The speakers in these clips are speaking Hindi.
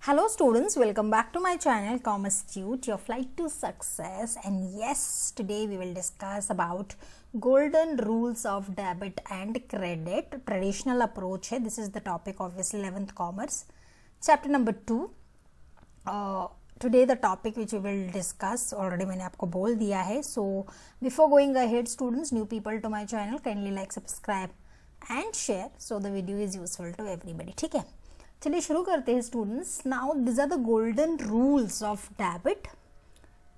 Hello students, welcome back to my channel Commerce Tute, your flight to success. And yes, today we will discuss about golden rules of debit and credit. Traditional approach है. This is the topic obviously 11th commerce. Chapter number 2. Today the topic which we will discuss already मैंने आपको बोल दिया है. So before going ahead students, new people to my channel, kindly like, subscribe and share so the video is useful to everybody. ठीक है, चलिए शुरू करते हैं students. Now this are the golden rules of debit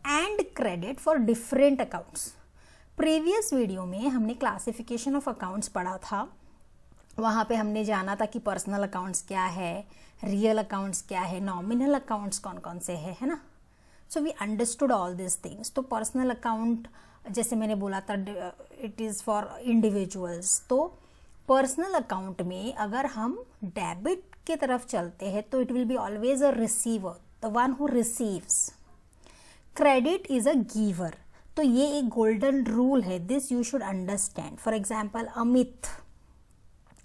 and credit for different accounts. Previous video में हमने क्लासिफिकेशन ऑफ अकाउंट्स पढ़ा था. वहाँ पे हमने जाना था कि पर्सनल अकाउंट्स क्या है, रियल अकाउंट्स क्या है, नॉमिनल अकाउंट्स कौन कौन से है ना. So we understood all this things. तो पर्सनल अकाउंट जैसे मैंने बोला था इट इज़ फॉर इंडिविजुअल्स. तो पर्सनल अकाउंट में अगर हम डेबिट की तरफ चलते हैं तो it will be always a receiver, the one who receives. Credit is a giver. तो ये एक गोल्डन रूल है, this you should understand. For example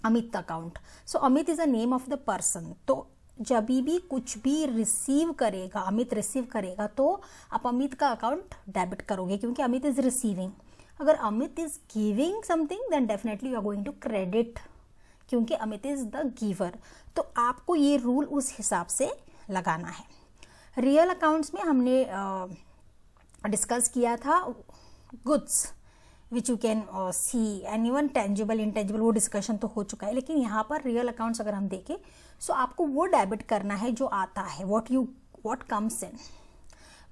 Amit account. So Amit is a name of the person. तो जब भी कुछ भी रिसीव करेगा, अमित रिसीव करेगा, तो आप अमित का अकाउंट डेबिट करोगे क्योंकि अमित इज रिसीविंग. अगर Amit is giving something then definitely you are going to credit क्योंकि अमित इज द गिवर. तो आपको ये रूल उस हिसाब से लगाना है. रियल अकाउंट्स में हमने डिस्कस किया था goods which you can see and even tangible intangible, वो डिस्कशन तो हो चुका है. लेकिन यहाँ पर रियल अकाउंट्स अगर हम देखें सो आपको वो डेबिट करना है जो आता है, व्हाट कम्स इन.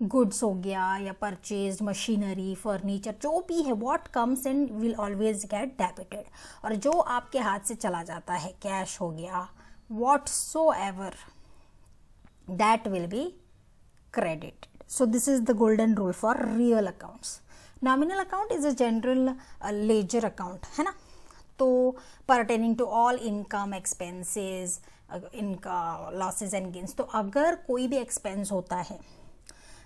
गुड्स हो गया या परचेज, मशीनरी, फर्नीचर, जो भी है what comes in will always get debited. और जो आपके हाथ से चला जाता है, कैश हो गया, whatsoever, that will be credited. So this is the golden rule for real accounts. Nominal account is a general ledger account, है ना. तो pertaining to all income, expenses, losses and gains. तो अगर कोई भी expense होता है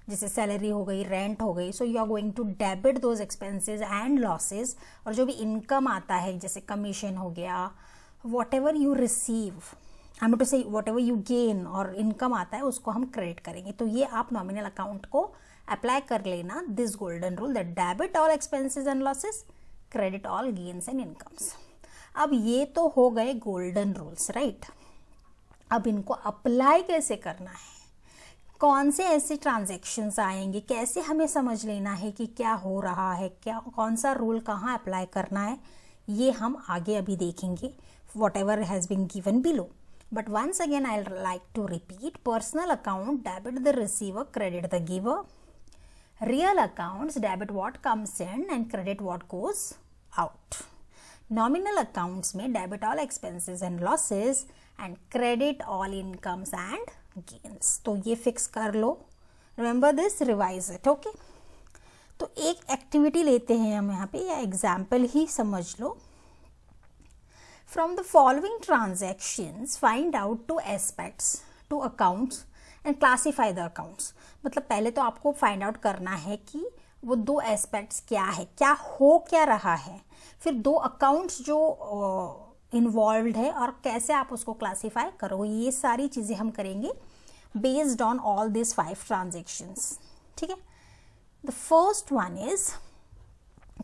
जैसे सैलरी हो गई, रेंट हो गई, so you are going to debit those expenses and losses. और जो भी इनकम आता है जैसे कमीशन हो गया, whatever you receive, I mean to say whatever you gain और इनकम आता है उसको हम क्रेडिट करेंगे. तो ये आप नॉमिनल अकाउंट को अप्लाई कर लेना, this golden rule that debit all expenses and losses, credit all gains and incomes. अब ये तो हो गए गोल्डन रूल्स, राइट. अब इनको अप्लाई कैसे करना है, कौन से ऐसे ट्रांजैक्शंस आएंगे, कैसे हमें समझ लेना है कि क्या हो रहा है, क्या कौन सा रूल कहाँ अप्लाई करना है, ये हम आगे अभी देखेंगे. Whatever has been given below. But once again I like to repeat, personal account debit the receiver, credit the giver. Real accounts debit what comes in and credit what goes out. Nominal accounts में debit all expenses and losses and credit all incomes and gains. तो ये फिक्स कर लो, remember this, revise it. Okay, तो एक एक्टिविटी लेते हैं हम यहाँ पे, या एग्जाम्पल ही समझ लो. From the following transactions find out 2 aspects to accounts and classify the accounts. मतलब पहले तो आपको फाइंड आउट करना है कि वो 2 एस्पेक्ट्स क्या है, क्या हो क्या रहा है, फिर 2 अकाउंट्स जो इन्वॉल्व्ड है और कैसे आप उसको क्लासीफाई करो. ये सारी चीज़ें हम करेंगे based on all this 5 transactions. ठीक है. The first one is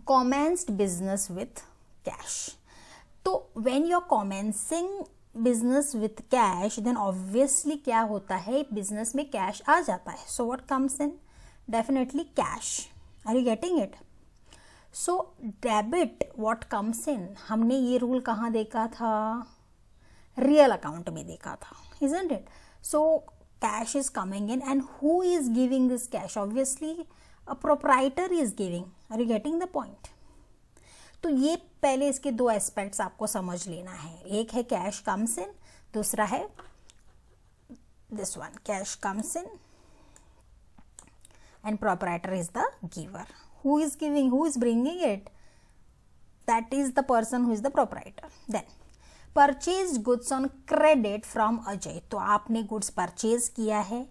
commenced business with cash. तो when you are commencing business with cash then obviously क्या होता है, बिजनेस में कैश आ जाता है. So what comes in, definitely cash. Are you getting it. So debit what comes in, हमने ये रूल कहाँ देखा था, रियल अकाउंट में देखा था, isn't it? So cash is coming in and who is giving this cash? Obviously a proprietor is giving. Are you getting the point? तो ये पहले इसके 2 एस्पेक्ट्स आपको समझ लेना है. एक है कैश कम्स इन, दूसरा है this one, cash comes in and proprietor is the giver. Who is giving, who is bringing it? That is the person who is the proprietor. Then purchased goods on credit from Ajay. तो आपने गुड्स परचेज किया है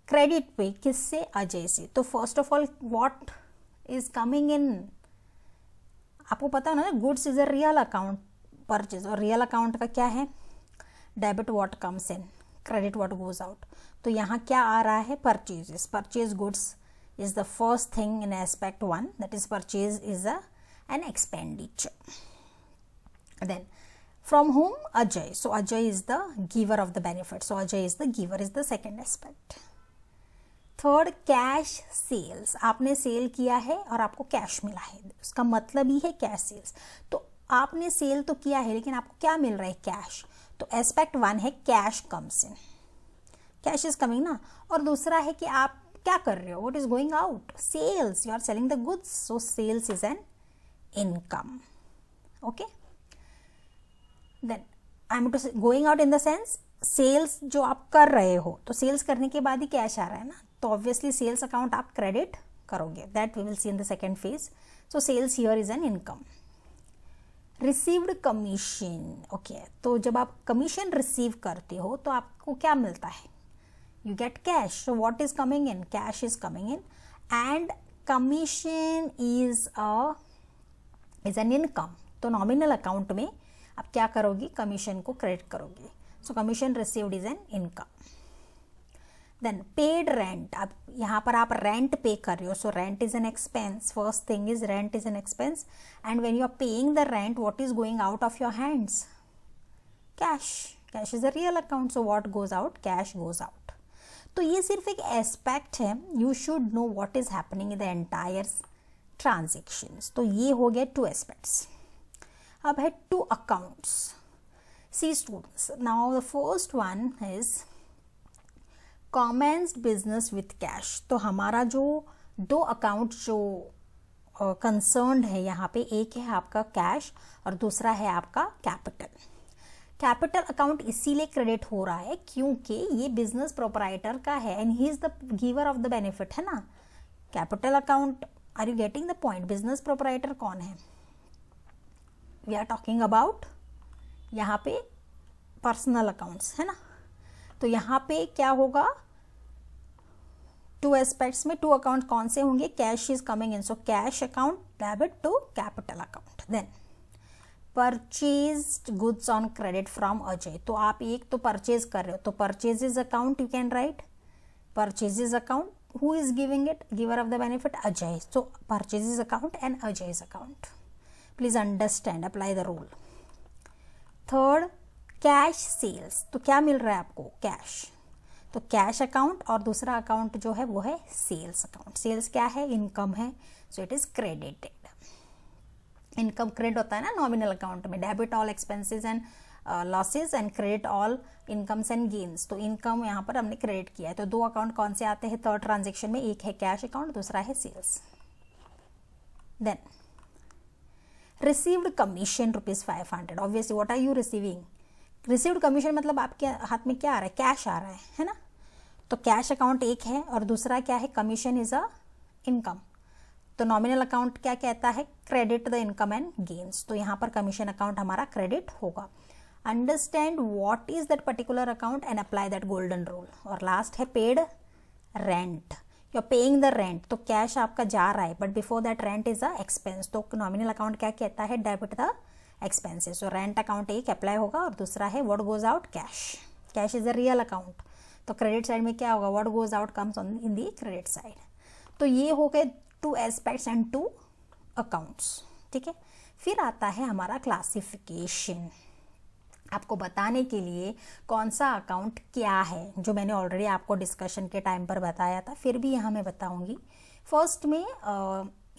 क्रेडिट पे, किससे, अजय से. तो first of all what is coming इन, आपको पता है ना, goods is a real account purchase, और रियल अकाउंट का क्या है, debit what comes in, credit what goes out. तो यहाँ क्या आ रहा है, purchases, purchase goods is the first thing in aspect 1, that is purchase is an expenditure. Then from whom, Ajay, so Ajay is the giver of the benefit, so Ajay is the giver, is the second aspect. Third, cash sales, आपने सेल किया है और आपको कैश मिला है, उसका मतलब ही है कैश सेल्स। तो आपने सेल तो किया है लेकिन आपको क्या मिल रहा है, कैश। तो एस्पेक्ट 1 है cash comes in, cash is coming ना। और दूसरा है कि आप क्या कर रहे हो, what is going out, sales, you are selling the goods, so sales is an income. Okay, then I am to going out in the sense sales जो आप कर रहे हो, तो सेल्स करने के बाद ही कैश आ रहा है ना, तो ऑब्वियसली सेल्स अकाउंट आप क्रेडिट करोगे, that we will see in the second phase. So sales here is an income. Received commission, okay, तो जब आप कमीशन रिसीव करते हो तो आपको क्या मिलता है, you get cash, so what is coming in, cash is coming in and commission is an income। तो नॉमिनल अकाउंट में आप क्या करोगी, कमीशन को क्रेडिट करोगी, so commission received is an income. Then paid rent, अब यहाँ पर आप रेंट पे कर रहे हो, so rent is an expense, first thing is rent is an expense and when you are paying the rent what is going out of your hands, cash, cash is a real account, so what goes out, cash goes out. तो ये सिर्फ एक एस्पेक्ट है, you should know what is happening in the entire transactions. तो ये हो गया 2 एस्पेक्ट्स। अब है 2 accounts. See students, now the first one is commenced business with cash. तो हमारा जो 2 अकाउंट जो कंसर्न्ड है यहाँ पे, एक है आपका कैश और दूसरा है आपका कैपिटल। कैपिटल अकाउंट इसीलिए क्रेडिट हो रहा है क्योंकि ये बिजनेस प्रोपराइटर का है and he is the giver of the benefit, है ना। Capital account, are you getting the point, business proprietor कौन है, वी आर टॉकिंग अबाउट यहाँ पे पर्सनल अकाउंट्स, है ना। तो यहाँ पे क्या होगा, 2 एस्पेक्ट्स में 2 अकाउंट कौन से होंगे, cash is coming in, so cash account debit to capital account. Then purchased goods on credit from Ajay, तो आप एक तो परचेज कर रहे हो, तो purchases account you can write, purchases account, who is giving it, giver of the benefit Ajay, so purchases account and Ajay's account, please understand, apply the rule. Third, cash sales, तो क्या मिल रहा है आपको, कैश, तो कैश अकाउंट और दूसरा अकाउंट जो है वो है सेल्स अकाउंट। सेल्स क्या है, इनकम है, so it is credited. Income credit होता है ना नॉमिनल अकाउंट में, debit all expenses and losses and credit all incomes and gains. तो इनकम यहाँ पर हमने क्रेडिट किया है। तो 2 अकाउंट कौन से आते हैं थर्ड ट्रांजेक्शन में, एक है कैश अकाउंट, दूसरा है sales. Then received commission ₹500, obviously what are you receiving, received commission मतलब आपके हाथ में क्या आ रहा है, कैश आ रहा है ना। तो कैश अकाउंट एक है और दूसरा क्या है, कमीशन इज अ इनकम। तो नॉमिनल अकाउंट क्या कहता है, credit the income and gains, तो यहाँ पर कमीशन अकाउंट हमारा क्रेडिट होगा। Understand what is that particular account and apply that golden rule. और लास्ट है paid rent, you are paying the rent, तो कैश आपका जा रहा है but before that rent is a expense, तो नॉमिनल अकाउंट क्या कहता है, डेबिट द एक्सपेंसेस। तो रेंट अकाउंट एक अप्लाई होगा और दूसरा है what goes out, cash, cash is a real account, तो क्रेडिट साइड में क्या होगा, what goes out comes on in the credit side. तो ये हो गए 2 एस्पेक्ट्स एंड 2 अकाउंट्स, ठीक है। फिर आता है हमारा क्लासिफिकेशन, आपको बताने के लिए कौन सा अकाउंट क्या है, जो मैंने ऑलरेडी आपको डिस्कशन के टाइम पर बताया था, फिर भी यहाँ मैं बताऊंगी। फर्स्ट में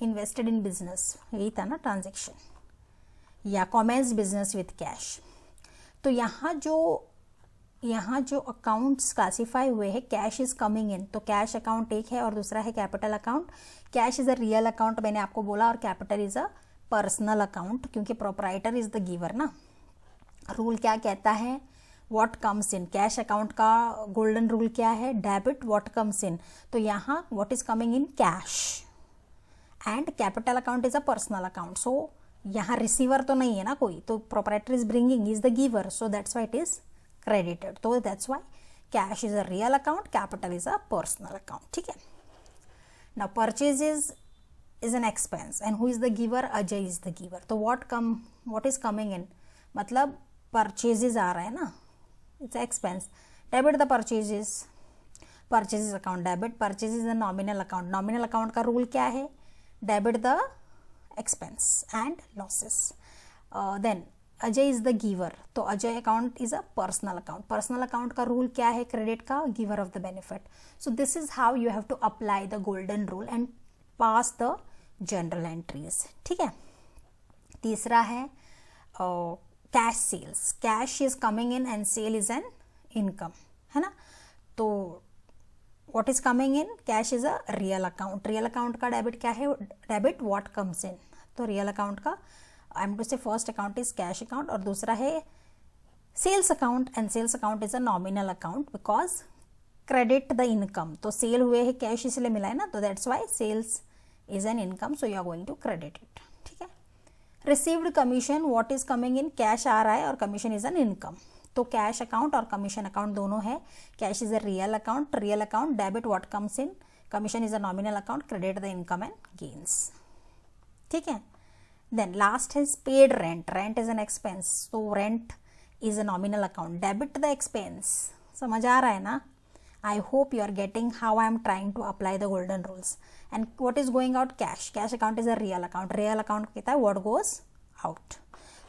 इन्वेस्टेड इन बिजनेस, यही था ना ट्रांजेक्शन, या कॉमर्स बिजनेस विथ कैश। तो यहाँ जो अकाउंट्स क्लासीफाई हुए हैं, कैश इज कमिंग इन, तो कैश अकाउंट एक है और दूसरा है capital account. Cash is a real account मैंने आपको बोला, और capital is a personal account, क्योंकि प्रोपराइटर इज द गिवर ना। रूल क्या कहता है, what comes in, cash account का गोल्डन रूल क्या है, डेबिट व्हाट कम्स इन, तो यहाँ what is coming in, cash, and capital account is a personal account. So यहाँ रिसीवर तो नहीं है ना कोई, तो proprietor is bringing, is the giver, so that's why it is credited, तो that's why cash is a real account, capital is a personal account, ठीक है। Now purchase is an expense and who is the giver, Ajay is the giver, तो what is coming in, मतलब purchases आ रहा है ना, it's expense, debit the purchases, purchases account debit, purchases the nominal account, nominal account का रूल क्या है, debit the expense and losses. Then Ajay is the giver, तो Ajay account is a personal account, personal account का रूल क्या है, क्रेडिट का, giver of the benefit. So this is how you have to apply the golden rule and pass the journal entries. ठीक है. तीसरा है cash sales, cash is coming in and sale is an income, है ना. तो what is coming in, cash is a real account, real account का डेबिट क्या है, डेबिट व्हाट कम्स इन. तो रियल अकाउंट का I am to say first account is cash account और दूसरा है sales account, and sales account is a nominal account because credit the income, तो सेल हुए है कैश इसलिए मिला है ना, तो that's why sales is an income, so you are going to credit it. ठीक है. Received commission, what is coming in, cash आ रहा है और कमीशन इज एन इनकम, तो कैश अकाउंट और कमीशन अकाउंट दोनों है. Cash is a real account, debit what comes in, commission is a nominal account, credit the income and gains. ठीक है. Then last is paid rent, rent is an expense, तो rent is a nominal account, debit the expense. समझ आ रहा है ना. I hope you are getting how I am trying to apply the golden rules. And what is going out, cash, cash account is a real account, real account कहता है what goes out.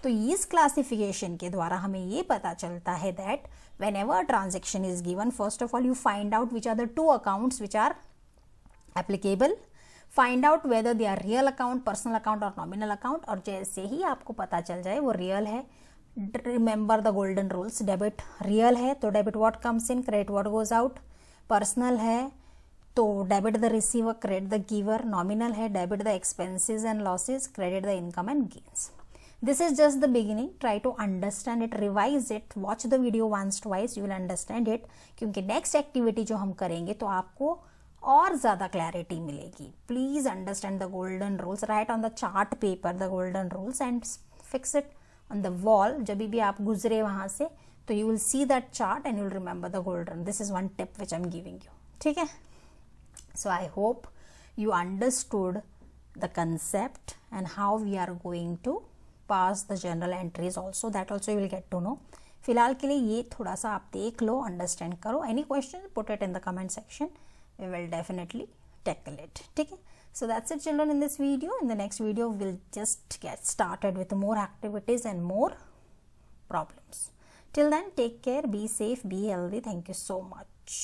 तो इस क्लासिफिकेशन के द्वारा हमें ये पता चलता है that whenever transaction is given, first of all you find out which are the two accounts which are applicable, find out whether they are real account, personal account और nominal account, और जैसे ही आपको पता चल जाए वो रियल है, remember the golden rules. Debit real है तो debit what comes in, credit what goes out. Personal है तो debit the receiver, credit the giver. Nominal है debit the expenses and losses, credit the income and gains. This is just the beginning, try to understand it, revise it, watch the video once twice, you will understand it. क्योंकि नेक्स्ट एक्टिविटी जो हम करेंगे तो आपको और ज़्यादा क्लैरिटी मिलेगी. Please understand the golden rules, right on the chart paper the golden rules and fix it on the wall. जब भी आप गुजरे वहां से तो you will see that chart and you will remember the golden. This is one tip which I am giving you. ठीक है. So I hope you understood the concept and how we are going to pass the journal entries also. That also you will get to know. फिलहाल के लिए ये थोड़ा सा आप देख लो, अंडरस्टैंड करो. Any question, put it in the comment section. We will definitely tackle it. ठीक है. So that's it children in this video. In the next video we'll just get started with more activities and more problems. Till then, take care, be safe, be healthy. Thank you so much.